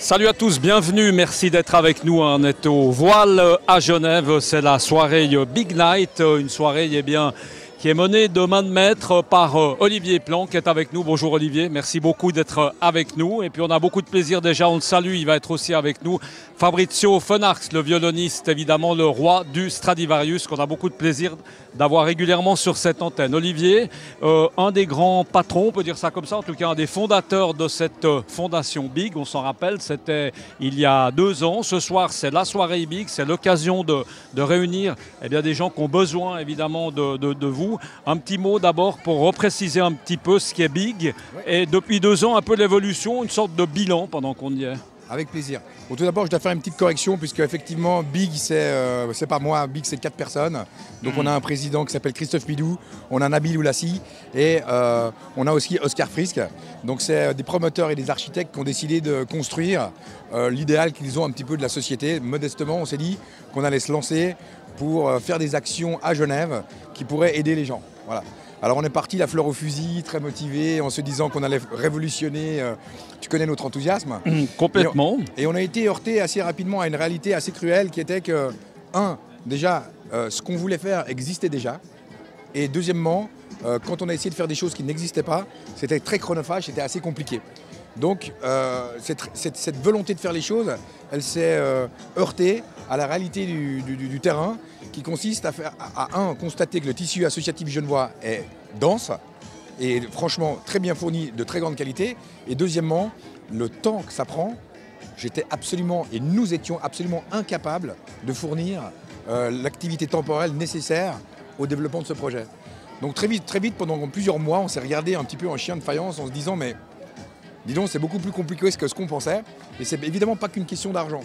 Salut à tous, bienvenue, merci d'être avec nous. On est au Voile à Genève, c'est la soirée Big Night, une soirée qui est menée de main de maître par Olivier Plan qui est avec nous. Bonjour Olivier, merci beaucoup d'être avec nous. Et puis on a beaucoup de plaisir déjà, on le salue, il va être aussi avec nous. Fabrizio Fenarx, le violoniste, évidemment le roi du Stradivarius, qu'on a beaucoup de plaisir d'avoir régulièrement sur cette antenne. Olivier, un des grands patrons, on peut dire ça comme ça, en tout cas un des fondateurs de cette fondation Big, on s'en rappelle, c'était il y a 2 ans. Ce soir, c'est la soirée Big, c'est l'occasion de réunir des gens qui ont besoin évidemment de vous. Un petit mot d'abord pour repréciser un petit peu ce qui est Big et depuis 2 ans, un peu l'évolution, une sorte de bilan pendant qu'on y est. Avec plaisir. Bon, tout d'abord, je dois faire une petite correction puisque effectivement, Big, c'est pas moi. Big, c'est 4 personnes. Donc, on a un président qui s'appelle Christophe Pidou, on a Nabil Oulassi et on a aussi Oscar Frisk. Donc, c'est des promoteurs et des architectes qui ont décidé de construire l'idéal qu'ils ont un petit peu de la société. Modestement, on s'est dit qu'on allait se lancer pour faire des actions à Genève qui pourraient aider les gens. Voilà. Alors on est parti la fleur au fusil, très motivé, en se disant qu'on allait révolutionner, tu connais notre enthousiasme. Complètement. Et on a été heurté assez rapidement à une réalité assez cruelle qui était que, déjà, ce qu'on voulait faire existait déjà. Et deuxièmement, quand on a essayé de faire des choses qui n'existaient pas, c'était très chronophage, c'était assez compliqué. Donc cette volonté de faire les choses, elle s'est heurtée à la réalité du terrain qui consiste à constater que le tissu associatif genevois est dense et franchement très bien fourni, de très grande qualité. Et deuxièmement, le temps que ça prend, nous étions absolument incapables de fournir l'activité temporelle nécessaire au développement de ce projet. Donc très vite, pendant plusieurs mois, on s'est regardé un petit peu en chien de faïence en se disant mais dis donc, c'est beaucoup plus compliqué que ce qu'on pensait. Et c'est évidemment pas qu'une question d'argent.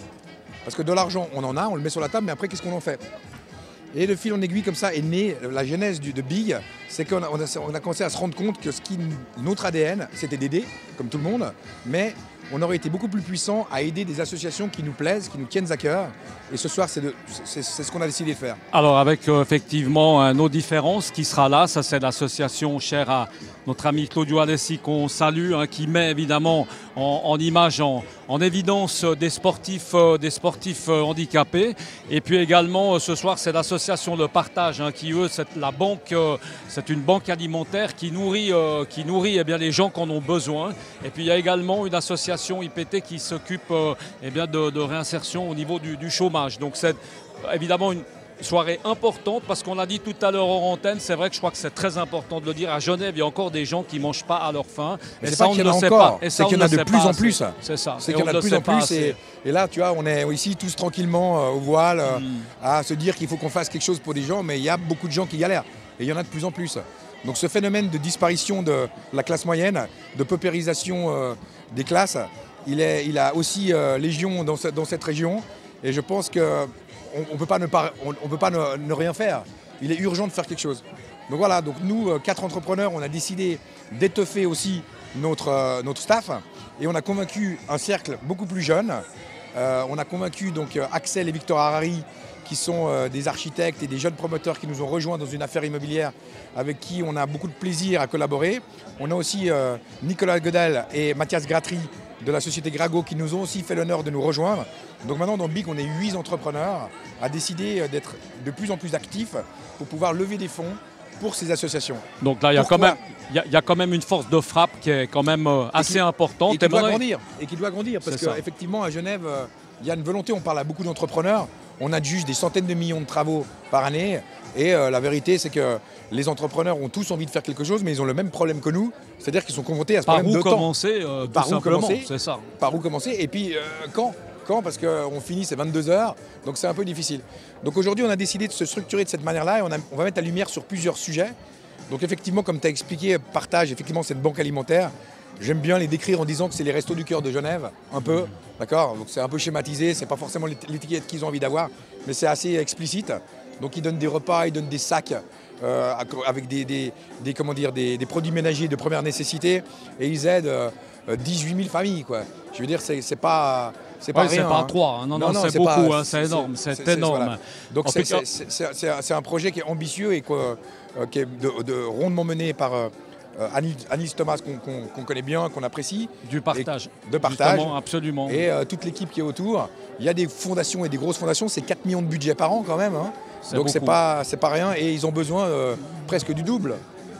Parce que de l'argent, on en a, on le met sur la table, mais après, qu'est-ce qu'on en fait? Et de fil en aiguille, comme ça, est née la genèse de Big. C'est qu'on a commencé à se rendre compte que notre ADN, c'était d'aider, comme tout le monde, mais on aurait été beaucoup plus puissant à aider des associations qui nous plaisent, qui nous tiennent à cœur. Et ce soir, c'est ce qu'on a décidé de faire. Alors avec effectivement nos différences qui sera là, ça c'est l'association chère à notre ami Claudio Alessi qu'on salue, qui met évidemment en image, en évidence des sportifs handicapés. Et puis également ce soir c'est l'association Le Partage qui eux c'est une banque alimentaire qui nourrit les gens qui en ont besoin. Et puis il y a également une association IPT qui s'occupe de réinsertion au niveau du chômage. Donc c'est évidemment une soirée importante parce qu'on l'a dit tout à l'heure en antenne, c'est vrai que je crois que c'est très important de le dire. À Genève, il y a encore des gens qui ne mangent pas à leur faim. Et ça, on ne le sait pas. C'est qu'il y en a de plus en plus. C'est ça. C'est qu'il y en a de plus en plus. Et là, tu vois, on est ici tous tranquillement au voile à se dire qu'il faut qu'on fasse quelque chose pour des gens, mais il y a beaucoup de gens qui galèrent. Et il y en a de plus en plus. Donc ce phénomène de disparition de la classe moyenne, de paupérisation des classes, il a aussi légion dans cette région. Et je pense qu'on ne peut pas ne rien faire. Il est urgent de faire quelque chose. Donc voilà, donc nous, 4 entrepreneurs, on a décidé d'étoffer aussi notre staff. Et on a convaincu un cercle beaucoup plus jeune. On a convaincu donc Axel et Victor Harari, qui sont des architectes et des jeunes promoteurs qui nous ont rejoints dans une affaire immobilière avec qui on a beaucoup de plaisir à collaborer. On a aussi Nicolas Godel et Mathias Gratry de la société Grago qui nous ont aussi fait l'honneur de nous rejoindre. Donc maintenant dans Big, on est 8 entrepreneurs à décider d'être de plus en plus actifs pour pouvoir lever des fonds pour ces associations. Donc là, il y a quand même une force de frappe qui est quand même assez importante. Et qui doit grandir. Parce qu'effectivement, à Genève, il y a une volonté, on parle à beaucoup d'entrepreneurs, on a juste des centaines de millions de travaux par année. Et la vérité, c'est que les entrepreneurs ont tous envie de faire quelque chose, mais ils ont le même problème que nous. C'est-à-dire qu'ils sont confrontés à ce problème de temps. Par où commencer, c'est ça. Par où commencer et puis quand parce qu'on finit, c'est 22h, donc c'est un peu difficile. Donc aujourd'hui, on a décidé de se structurer de cette manière-là et on va mettre la lumière sur plusieurs sujets. Donc effectivement, comme tu as expliqué, Partage, effectivement, cette banque alimentaire. J'aime bien les décrire en disant que c'est les restos du cœur de Genève, un peu, d'accord. Donc c'est un peu schématisé, c'est pas forcément l'étiquette qu'ils ont envie d'avoir, mais c'est assez explicite. Donc ils donnent des repas, ils donnent des sacs avec des produits ménagers de première nécessité et ils aident 18 000 familles, quoi. Je veux dire, c'est pas rien. C'est pas 3, hein. Non, c'est beaucoup, c'est énorme. C'est énorme. Voilà. Donc c'est un projet qui est ambitieux et qui est rondement mené par Anis Thomas qu'on connaît bien, qu'on apprécie. Du partage. De partage. Justement, absolument. Et toute l'équipe qui est autour. Il y a des fondations et des grosses fondations, c'est 4 millions de budget par an quand même. Hein. Donc c'est pas rien et ils ont besoin presque du double.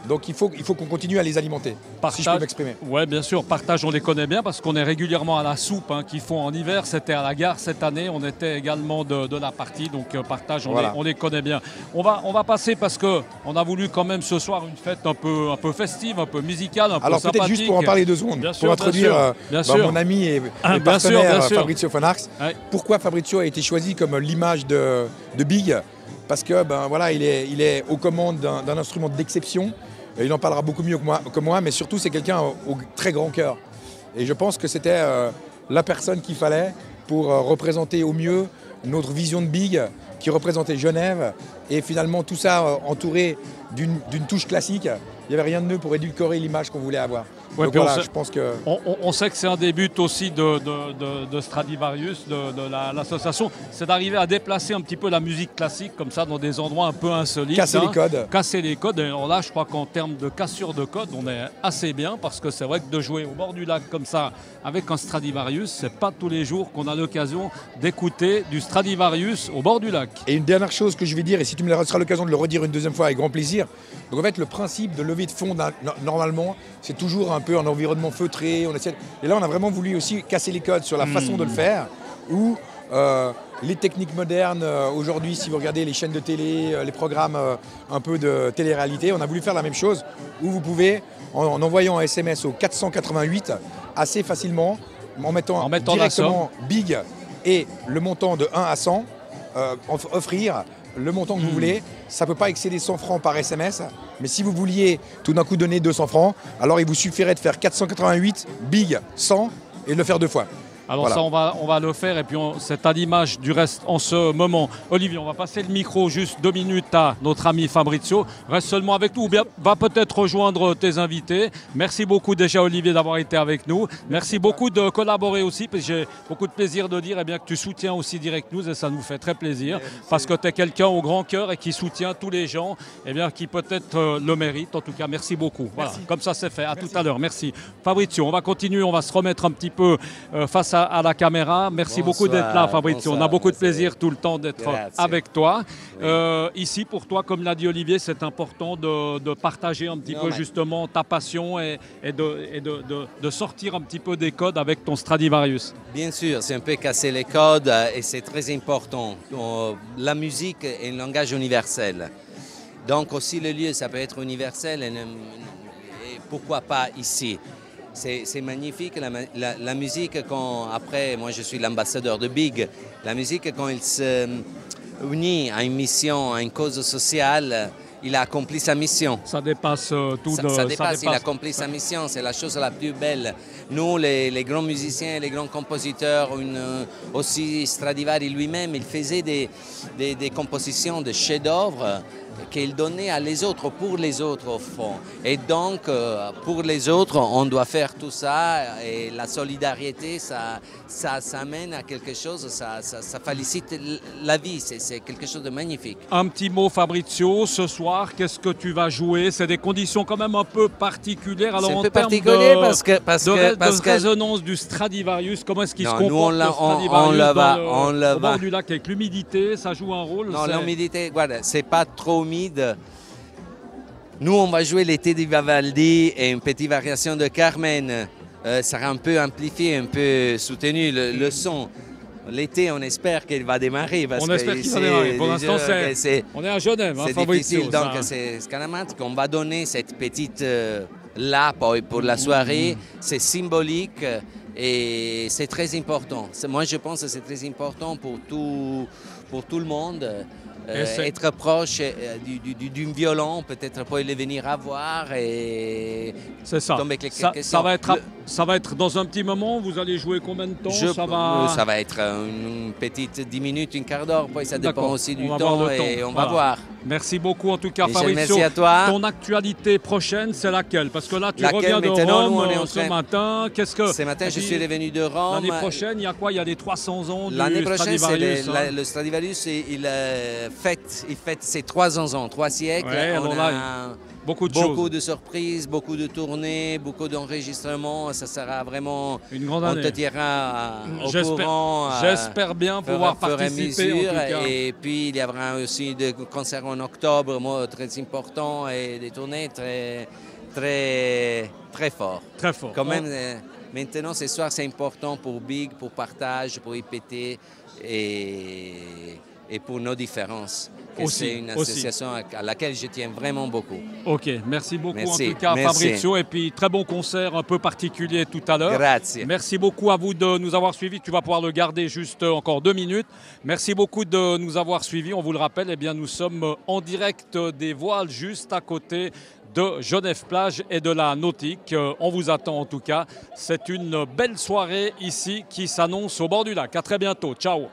Donc il faut qu'on continue à les alimenter, Partage, si je peux m'exprimer. Oui, bien sûr. Partage, on les connaît bien parce qu'on est régulièrement à la soupe qu'ils font en hiver. C'était à la gare cette année. On était également de la partie. Donc Partage, on les connaît bien. On va passer parce qu'on a voulu quand même ce soir une fête un peu festive, un peu musicale, un peu sympathique. Alors peut-être juste pour en parler 2 secondes, pour introduire mon ami et partenaire Fabrizio Fonarx. Ouais. Pourquoi Fabrizio a été choisi comme l'image de Big? Parce que il est aux commandes d'un instrument d'exception. Il en parlera beaucoup mieux que moi, mais surtout c'est quelqu'un au très grand cœur. Et je pense que c'était la personne qu'il fallait pour représenter au mieux notre vision de Big, qui représentait Genève, et finalement tout ça entouré d'une touche classique. Il n'y avait rien de mieux pour édulcorer l'image qu'on voulait avoir. Ouais, donc voilà, je pense que... On sait que c'est un des buts aussi de Stradivarius, de l'association, c'est d'arriver à déplacer un petit peu la musique classique comme ça dans des endroits un peu insolites. Casser les codes. Casser les codes. Et alors là, je crois qu'en termes de cassure de codes, on est assez bien parce que c'est vrai que de jouer au bord du lac comme ça avec un Stradivarius, c'est pas tous les jours qu'on a l'occasion d'écouter du Stradivarius au bord du lac. Et une dernière chose que je vais dire, et si tu me laisseras l'occasion de le redire une deuxième fois avec grand plaisir, donc en fait le principe de levée de fonds normalement, c'est toujours un peu un environnement feutré. Et là, on a vraiment voulu aussi casser les codes sur la façon de le faire, où les techniques modernes, aujourd'hui, si vous regardez les chaînes de télé, les programmes un peu de télé-réalité, on a voulu faire la même chose, où vous pouvez, en envoyant un SMS au 488, assez facilement, en mettant directement Big et le montant de 1 à 100, offrir le montant que vous voulez. Ça ne peut pas excéder 100 francs par SMS, mais si vous vouliez tout d'un coup donner 200 francs, alors il vous suffirait de faire 488, Big, 100 et de le faire 2 fois. Alors ça, on va le faire et puis c'est à l'image du reste en ce moment. Olivier, on va passer le micro juste 2 minutes à notre ami Fabrizio. Reste seulement avec nous ou bien va peut-être rejoindre tes invités. Merci beaucoup déjà Olivier d'avoir été avec nous. Merci beaucoup de collaborer aussi parce que j'ai beaucoup de plaisir de dire que tu soutiens aussi Direct News et ça nous fait très plaisir parce que tu es quelqu'un au grand cœur et qui soutient tous les gens qui peut-être le méritent. En tout cas, merci beaucoup. Voilà, comme ça c'est fait. À tout à l'heure. Merci. Fabrizio, on va continuer, on va se remettre un petit peu face à la caméra. Merci beaucoup d'être là, Fabrizio. On a beaucoup de plaisir tout le temps d'être avec toi. Oui. Ici, pour toi, comme l'a dit Olivier, c'est important de partager un petit peu justement ta passion et de sortir un petit peu des codes avec ton Stradivarius. Bien sûr, c'est un peu casser les codes et c'est très important. La musique est un langage universel. Donc aussi le lieu, ça peut être universel et pourquoi pas ici. C'est magnifique, la musique, après, moi je suis l'ambassadeur de Big, la musique quand il se unit à une mission, à une cause sociale, il a accompli sa mission. Ça dépasse tout. Ça dépasse, il a accompli sa mission, c'est la chose la plus belle. Nous, les grands musiciens, les grands compositeurs, aussi Stradivari lui-même, il faisait des compositions de chefs-d'œuvre qu'il donnait à les autres, pour les autres au fond. Et donc, pour les autres, on doit faire tout ça et la solidarité, ça amène à quelque chose, ça félicite la vie, c'est quelque chose de magnifique. Un petit mot Fabrizio, ce soir, qu'est-ce que tu vas jouer? C'est des conditions quand même un peu particulières. Alors, c'est un peu particulier parce que résonance du Stradivarius, comment est-ce qu'il se comporte le Stradivarius au bord du lac avec l'humidité, ça joue un rôle? Non, l'humidité, voilà, c'est pas trop humide. Nous, on va jouer l'été de Vivaldi et une petite variation de Carmen. Ça sera un peu amplifié, un peu soutenu le son. L'été, on espère qu'il va démarrer. On espère qu'il va démarrer. Pour l'instant, on est à Genève. C'est difficile, donc c'est scalamantique. On va donner cette petite là pour la soirée. C'est symbolique et c'est très important. Moi, je pense que c'est très important pour tout le monde. Être proche du violon, peut-être pour les venir à voir et c'est ça. Ça va être dans un petit moment. Vous allez jouer combien de temps? Ça va être une petite 10 minutes, une quart d'heure. Ça dépend aussi du temps et on va voir. Merci beaucoup en tout cas, Michel, Fabrizio. Merci à toi. Ton actualité prochaine, c'est laquelle? Parce que là, tu reviens de Rome ce matin. Ce matin, je suis revenu de Rome. L'année prochaine, il y a quoi? Il y a les 300 ans du L'année prochaine, Stradivarius. le Stradivarius, il fête ses 300 ans, 3 siècles. Ouais, Beaucoup de beaucoup choses. de surprises, beaucoup de tournées, beaucoup d'enregistrements. Ça sera vraiment... Une grande On année. te tiendra au courant. J'espère bien pouvoir fur et à participer en mesure. tout cas. Et puis il y aura aussi des concerts en octobre, moi, très importants, et des tournées très, très, très forts. Très fort. Quand même, maintenant, ce soir, c'est important pour Big, pour partage, pour IPT et pour nos différences. C'est une association à laquelle je tiens vraiment beaucoup. Ok, merci beaucoup Merci, en tout cas merci. Fabrizio, et puis très bon concert un peu particulier tout à l'heure. Grazie. Merci beaucoup à vous de nous avoir suivis, tu vas pouvoir le garder juste encore 2 minutes. Merci beaucoup de nous avoir suivis, on vous le rappelle, eh bien, nous sommes en direct des voiles juste à côté de Genève-Plage et de la Nautique. On vous attend en tout cas, c'est une belle soirée ici qui s'annonce au bord du lac. À très bientôt, ciao.